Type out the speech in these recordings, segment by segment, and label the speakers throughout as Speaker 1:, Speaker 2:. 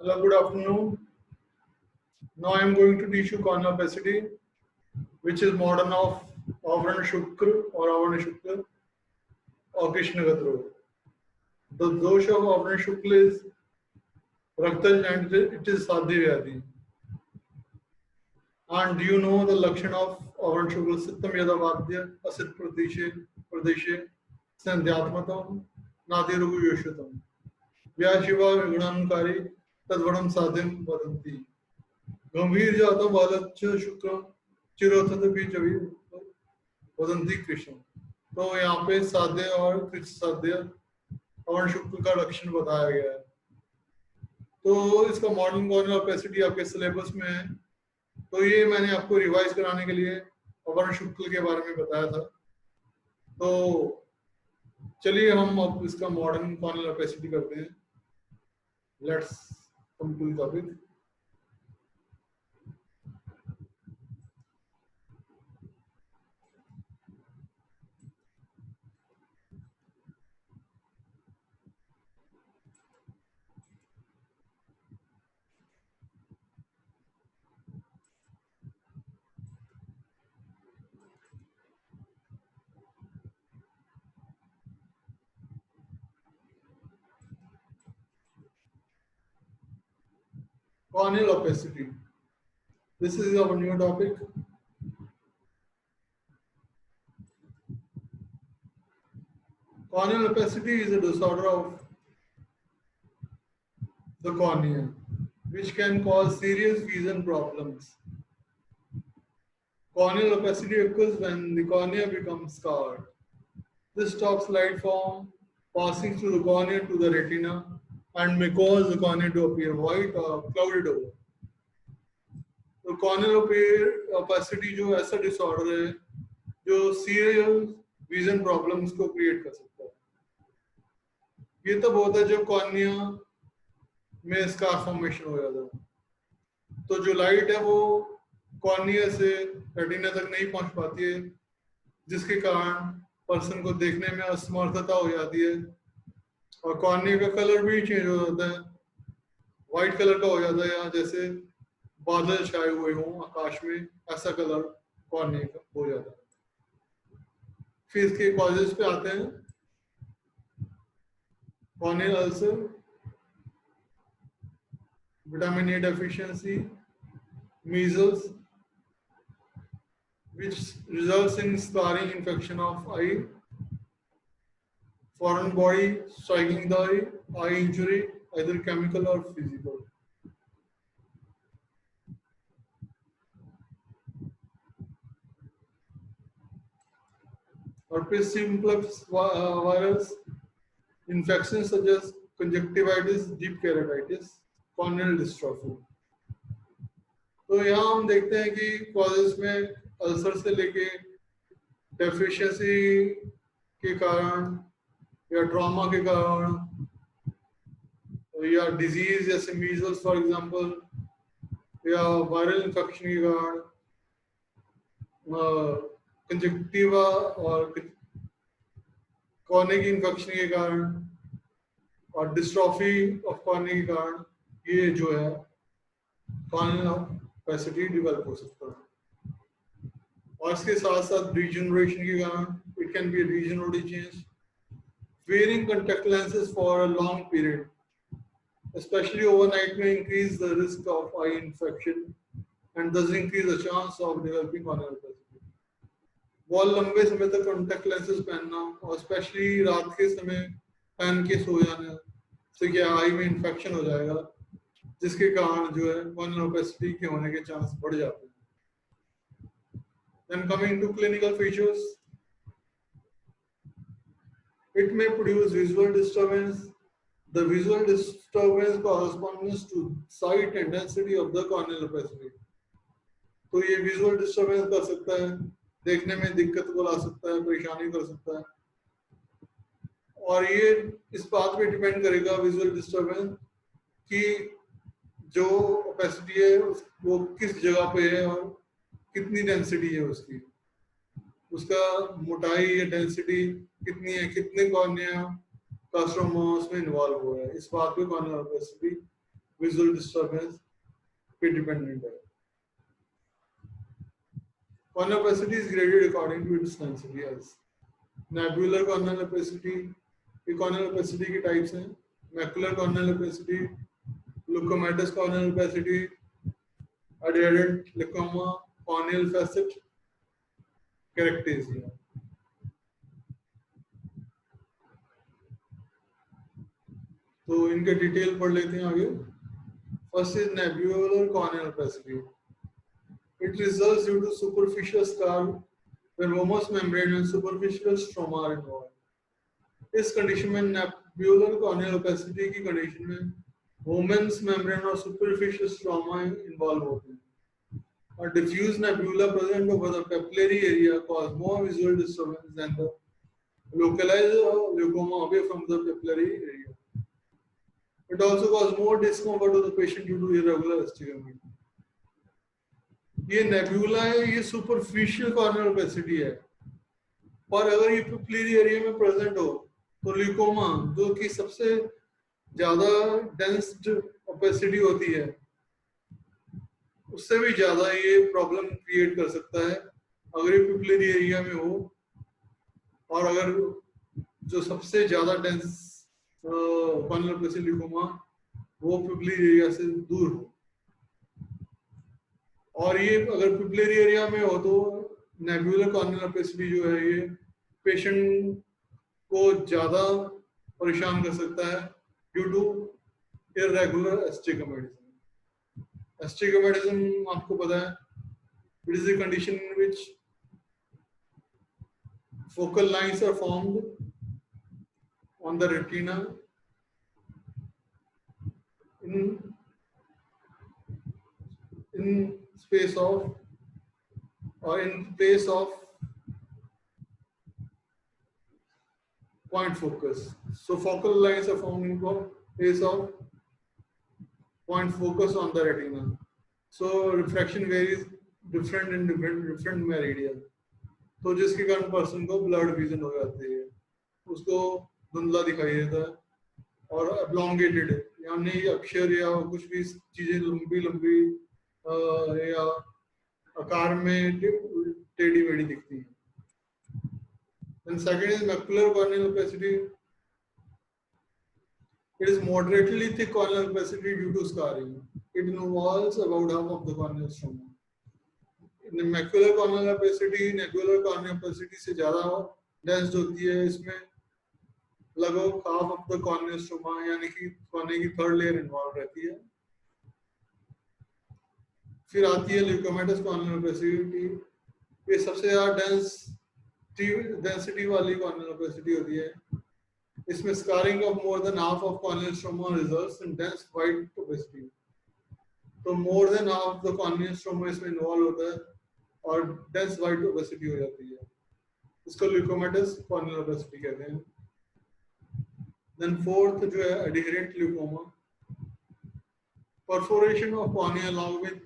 Speaker 1: Hello, good afternoon. Now I am going to teach you corneal opacity, which is modern of Avarana Shukra or Avarana Shukla or Krishna Gadro. The dosha of Avarana Shukla is Raktal and it is Sadhi Vyadi. And do you know the lakshan of Avarana Shukla? Sittam Yada Vadya, Asit Pradeshe, Sandhyatmatam, Nadirugu Yoshutam. Vyashiva Vignankari, Tadvanam Sadhim Vadanti. गंभीर जातम बालच शुक्र चिरोथत भी जभी वदंती कृष्ण। तो यहाँ पे साध्य और कृष्ण साध्य और शुक्र का लक्षण बताया गया है। तो इसका मॉडर्न कॉर्नल ऑपेसिटी आपके सिलेबस में है। तो ये मैंने आपको रिवाइज कराने के लिए अवर्ण शुक्ल के बारे में बताया था। तो चलिए हम अब इसका मॉडर्न कॉर्नल ऑपेसिटी करते हैं। Let's come to the topic. Corneal opacity. This is our new topic. Corneal opacity is a disorder of the cornea, which can cause serious vision problems. Corneal opacity occurs when the cornea becomes scarred. This stops light from passing through the cornea to the retina and may cause the cornea to appear white or clouded over. तो corneal opacity जो ऐसा disorder है जो serious vision problems को create कर सकता है। ये तब होता है जब cornea में scar formation हो जाता है। तो जो लाइट है वो कॉर्निया से रेटिना तक नहीं पहुंच पाती है, जिसके कारण पर्सन को देखने में असमर्थता हो जाती है और कॉर्निया का कलर भी चेंज हो जाता है, व्हाइट कलर का हो जाता है, या जैसे बादल छाए हुए हों आकाश में ऐसा कलर कॉर्निया का हो जाता है। फिर इसके कॉजेस पे आते हैं। Corneal ulcer, vitamin A deficiency, measles, which results in scarring infection of eye, foreign body striking the eye injury, either chemical or physical. Herpes simplex virus, infections such as conjunctivitis, deep keratitis, corneal dystrophy. तो यहाँ हम देखते हैं कि causes में ulcer से लेके deficiency के कारण या ट्रॉमा के कारण या डिजीज जैसे मीजल्स फॉर एग्जांपल या वायरल इन्फेक्शन के कारण, कंजक्टिवा और कॉर्निया की इन्फेक्शन के कारण और डिस्ट्रॉफी ऑफ कॉर्निया के कारण ये जो है कॉर्नियल ऑपेसिटी डेवलप हो सकता है। और इसके साथ साथ रीजनरेशन के कारण it can be regional change, wearing contact lenses for a long period, especially overnight, may increase the risk of eye infection and thus increase the chance of developing corneal opacity. बहुत लंबे समय तक contact lenses पहनना और specially रात के समय पहन के सो जाने से क्या आई में इन्फेक्शन हो जाएगा, जिसके कारण जो है corneal opacity के होने के चांस बढ़ जाते हैं। Then coming to clinical features, it may produce visual disturbance. The visual disturbance corresponds to sight and density of the corneal opacity. तो ये visual disturbance कर सकता है, देखने में दिक्कत को ला सकता है, परेशानी कर सकता है, और ये इस बात पे डिपेंड करेगा visual disturbance कि जो opacity है वो किस जगह पे है और कितनी density है उसकी, उसका मोटाई या डेंसिटी कितनी है, कितने कॉर्निया का स्ट्रोमा उसमें इन्वॉल्व हुआ है, इस बात पे कॉर्नियल ऑपेसिटी विजुअल डिस्टर्बेंस पे डिपेंडेंट है। Corneal opacity is graded according to its density as nebular corneal opacity, ये corneal opacity की types हैं, macular corneal opacity, leukomatous corneal opacity, adherent glaucoma, corneal facet, characteria। तो इनके detail पढ़ लेते हैं आगे। First is nebular corneal opacity. It results due to superficial scar when vermous membrane and superficial stroma are involved. इस condition में nebular corneal opacity की condition में वोमेंस मेम्ब्रेन और सुपरफिशियल स्ट्रोमा इन्वॉल्व होते हैं और diffuse nebula present over the pupillary area cause more visual disturbance than the localized glaucoma away from the papillary area. It also causes more discomfort to the patient due to irregular astigmatism. ये nebula है, ये superficial corneal opacity है, और अगर ये papillary area में present हो तो ल्यूकोमा जो कि सबसे ज्यादा डेंस ओपेसिटी होती है उससे भी ज्यादा ये प्रॉब्लम क्रिएट कर सकता है अगर ये पेपिलरी एरिया में हो, और अगर जो सबसे ज्यादा डेंस कॉर्नियल ओपेसिटी ल्यूकोमा वो पेपिलरी एरिया से दूर हो, और ये अगर पेपिलरी एरिया में हो तो नेबुलर कॉर्नियल ओपेसिटी जो है ये पेशेंट को ज्यादा परेशान कर सकता है due to irregular astigmatism. Astigmatism आपको पता है, it is the condition in which focal lines are formed on the retina in space of or in place of point focus. So focal lines are formed in place of point focus on the retina. So refraction varies different in different meridian. तो जिसके कारण person को blood vision हो जाती है, उसको धुंधला दिखाई देता है और एब्लोंगेटेड यानी अक्षर या कुछ भी चीजें लंबी लंबी या आकार में टेढ़ी मेढ़ी दिखती है। Then second is macular corneal opacity. It is moderately thick corneal opacity due to scarring. It involves about half of the corneal stroma. Macular corneal opacity nebular corneal opacity से ज्यादा डेंस होती है, इसमें लगभग half of the corneal stroma यानी कि cornea की third layer involve रहती है। फिर आती है ल्यूकोमेटस कॉर्नियल ओपेसिटी, ये सबसे ज्यादा डेंसिटी वाली कॉर्नियल ओपेसिटी होती है। इसमें scarring of more than half of corneal stroma results in dense white opacity. तो more than half the corneal stroma इसमें इन्वॉल्व होता है और डेंस वाइट ओपेसिटी हो जाती है, इसको ल्यूकोमेटस कॉर्नियल ओपेसिटी कहते हैं। देन फोर्थ जो है adherent leucoma, perforation of cornea along with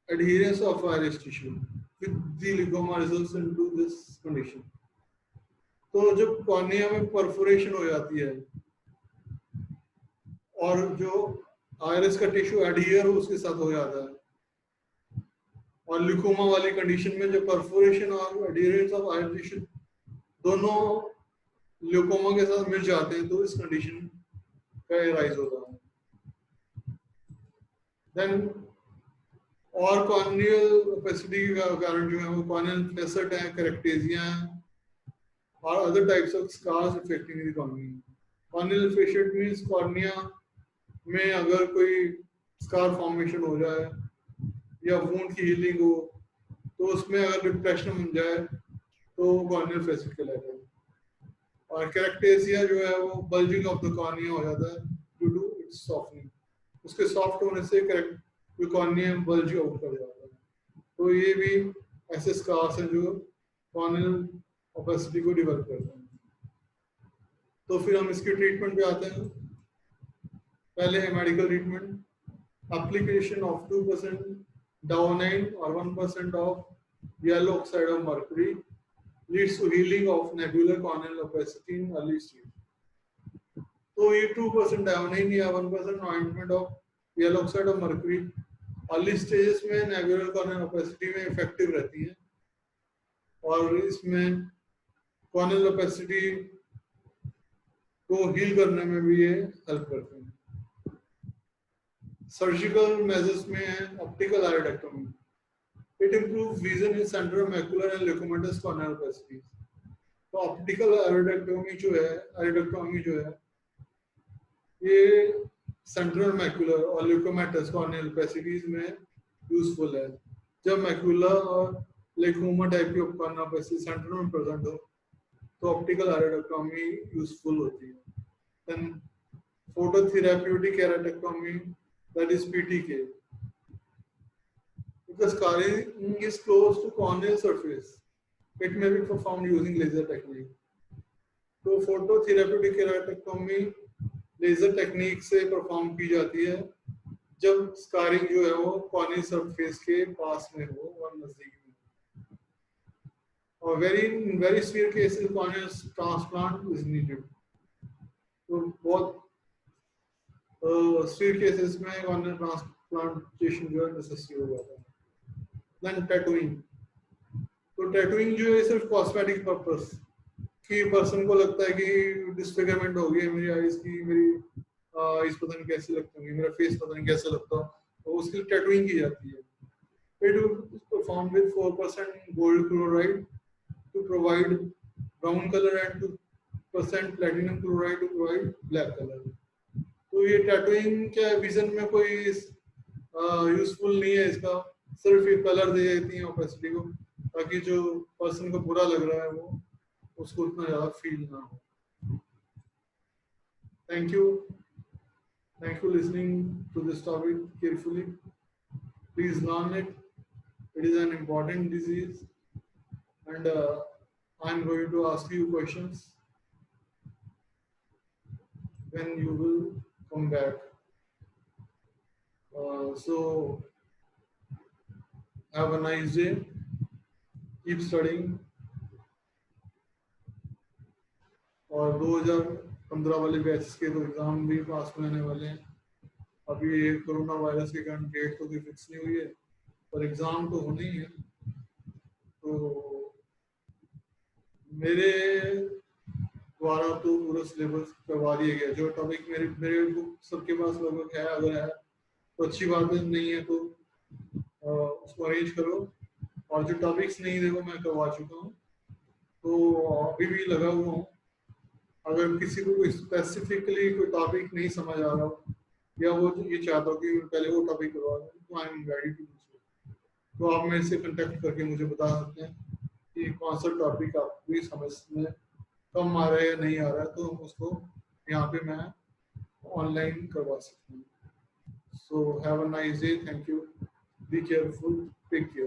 Speaker 1: adherence of iris tissue with the leucoma results into this condition। तो जब कॉर्निया में परफोरेशन हो जाती है और जो आयरिस का टिश्यू एडहियर उसके साथ हो जाता है, और ल्यूकोमा वाली कंडीशन में जब परफोरेशन और एडहेरेंस ऑफ आयरिस टिश्यू दोनों ल्यूकोमा के साथ मिल जाते हैं तो इस कंडीशन का राइज होता है। देन और कॉर्नियल ओपेसिटी का कारण जो है वो कॉर्नियल फेसेट है, कैरेक्टेरिया है और other types of scars affecting the cornea. Corneal facet means cornea में अगर कोई स्कार फॉर्मेशन हो जाए या वुंड की हीलिंग हो तो उसमें अगर डिप्रेशन बन जाए तो कॉर्नियल फेसेट कहलाता है। और कैरेक्टेरिया जो है वो बल्जिंग ऑफ द कॉर्निया हो जाता है ड्यू टू इट्स सॉफ्टनिंग, उसके सॉफ्ट होने से कॉर्निया बल्ज आउट कर जाता है। तो ये भी ऐसे स्कार्स हैं जो कॉर्नियल ओपेसिटी को डेवलप करते हैं। तो फिर हम इसके ट्रीटमेंट पे आते हैं। पहले है medical treatment, application of 2% dionine और 1% of yellow oxide of mercury leads to healing of nebular corneal opacity in early stage. तो ये 2% डाउनाइन या 1% ointment of yellow oxide of mercury early stages में नेगुलर कॉर्नियल ओपेसिटी में effective रहती है और इसमें कॉर्नियल ओपेसिटी को हील करने में भी ये हेल्प करते हैं। सर्जिकल मेजर्स में है optical iridectomy. It improve vision in central macular and leucomatous corneal opacity. तो ऑप्टिकल आयोडेक्टोमी जो है ये सेंट्रल मैकुलर और ल्यूकोमेटस कॉर्नियल ओपेसिटीज में यूजफुल है। जब मैकुलर और ग्लाइकोमा टाइप की कॉर्नियल ओपेसिटी सेंटर में प्रेजेंट हो तो ऑप्टिकल आयोडेक्टोमी यूजफुल होती है। Then phototherapeutic keratectomy, that is PTK. If the scarring is close to corneal surface, it may be performed using laser technique. तो phototherapeutic keratectomy laser technique से perform की जाती है जब स्कारिंग जो है वो कॉर्नियल सरफेस के पास में हो और नजदीक में हो। और very severe cases corneal transplant is needed. तो बहुत सीवियर केसेस में कॉर्नियल ट्रांसप्लांटेशन जो है नेसेसरी हो जाता है। Then tattooing. तो टैटूइंग जो है सिर्फ कॉस्मेटिक पर्पस कि पर्सन को लगता है कि डिसफिगरमेंट हो गई है मेरी आईज की, मेरी आईज पता नहीं कैसे लगती होंगी, मेरा फेस पता नहीं कैसा लगता, तो उसके लिए टैटूइंग की जाती है। It is perform with 4% gold chloride to provide brown colour and 2% platinum chloride to provide black colour. तो ये टैटूइंग क्या विजन में कोई यूजफुल नहीं है, इसका सिर्फ ये कलर दे देती है ओपेसिटी को ताकि जो पर्सन को बुरा लग रहा है वो उसको उतना ज्यादा फील ना हो। Thank you listening to this topic carefully. Please learn it. It is an important disease and I am going to ask you questions when you will come back. So have a nice day. Keep studying. और 2015 वाले batches के तो exam भी पास में आने वाले हैं। अभी कोरोना वायरस के कारण डेट तो कोई फिक्स नहीं हुई है पर एग्जाम तो होने ही है। तो मेरे द्वारा तो पूरा सिलेबस करवा दिया गया। जो टॉपिक मेरे बुक सबके पास लगभग है, अगर है तो अच्छी बात है, नहीं है तो उसको अरेंज करो। और जो टॉपिक्स नहीं थे वो मैं करवा चुका हूँ, तो अभी भी लगा हुआ हूँ। अगर किसी को कोई स्पेसिफिकली कोई टॉपिक नहीं समझ आ रहा हो या वो ये चाहता हो कि पहले वो टॉपिक करवा दें तो I am ready to do so. तो आप मेरे से कांटेक्ट करके मुझे बता सकते हैं कि कौन सा टॉपिक आपको समझ में कम आ रहा है या नहीं आ रहा है, तो उसको यहाँ पे मैं ऑनलाइन करवा सकता हूँ। So have a nice day. Thank you. Be careful. Take care.